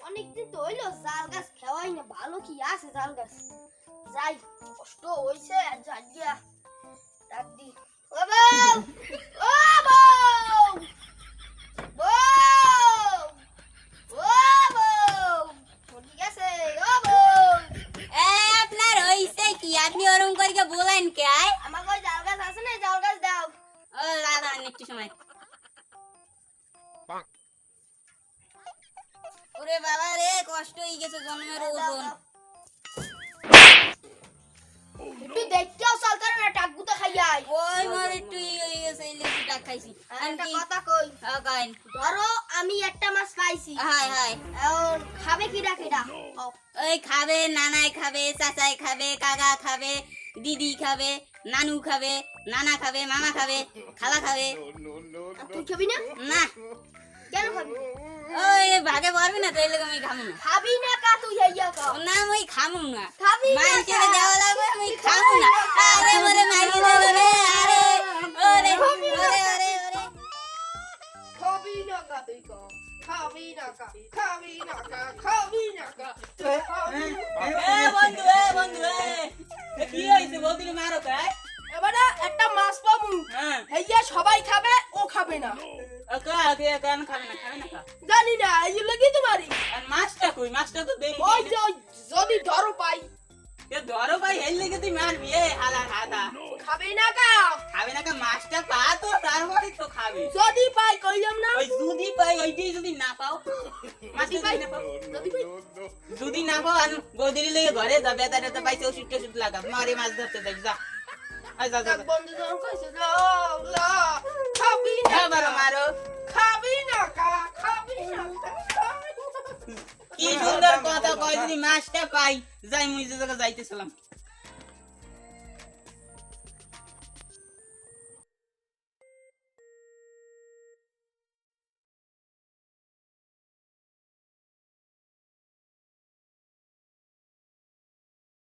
অনেকদিন তো হইলো জাল গাছ খাওয়াই না, ভালো কি আছে জাল গাছ। যাই, কষ্ট হইছে আর যাই গিয়া ডাক দি। ও বউ, ও বউ, বউ, ও বউ, ঠিক আছে ও বউ। আপনার হইছে কি? আপনি ওরকম করে বলেন কে? আয় আমার কই জাল গাছ আছে না, জাল গাছ দাও। ও দাদা একটু সময়। ওরে বাবা রে, কষ্ট হয়ে গেছে জন্মের ওজন। একটু দেখতেও চল করে না, টাকগুতো খাইয়াই। ওই মার একটু হয়ে গেছে, এই লেবু টাক খাইছি। আর একটা কথা কই, কাইন ধরো আমি একটা মাছ পাইছি, হাই হাই, এখন খাবে কিডা কিডা? ওই খাবে, নানাই খাবে, চাচাই খাবে, কাকা খাবে, দিদি খাবে, নানু খাবে, নানা খাবে, মামা খাবে, খালা খাবে। আর তুই খাবি না? না, কেন খাবি? ওই ভাগে পারবি না, তাই লেগে আমি খামু না। খাবি না কা তুই হইয়া খাও। না আমি খামু না, খাবি না মাইনকে কা? দেওয়া লাগবে, আমি খামু না। আরে ওরে মাইরি দিল রে, আরে ওরে ওরে ওরে ওরে। খাবি না কা তুই ক, খাবি না কা, খাবি না কা, খাবি না কা। বন্ধু কি হইছে? বলতিনি মারো কাই? এবারে একটা মাছ পাবো, হ্যাঁ, হেইয়া সবাই খাবে, ও খাবে না। কেন খাবে না? খাবে না কা? জানি না, এই লাগি তো মারি। আর মাছটা কই? মাছটা তো দেখি। ওই যে ওই যদি ধরো পাই, এ ধরো ভাই, হেল লেগে তুই মারবি এ হালা হাদা। খাবে না কা। খাবে না কা? মাছটা পা তো তারপরে তো খাবে। যদি পাই কইলাম না, ওই যদি পাই, ওইটাই যদি না পাও, মাছটা যদি না পাও, যদি পাই যদি না পাও আর বৌদির লেগে ঘরে যা, বেতা টেতা পাইছে ওষুধ টষুধ লাগা, মারে মাছ ধরতে যাই যা। আয় যা যা এক বন্ধু যখন কইছে লা লা, খাবি না মারো কা, মারো। খাবি না কা, খাবি না কা, খাবি না কা। কি সুন্দর কথা কয়, যদি মাছটা পাই যাই, মুই যে জায়গা যাইতেছিলাম।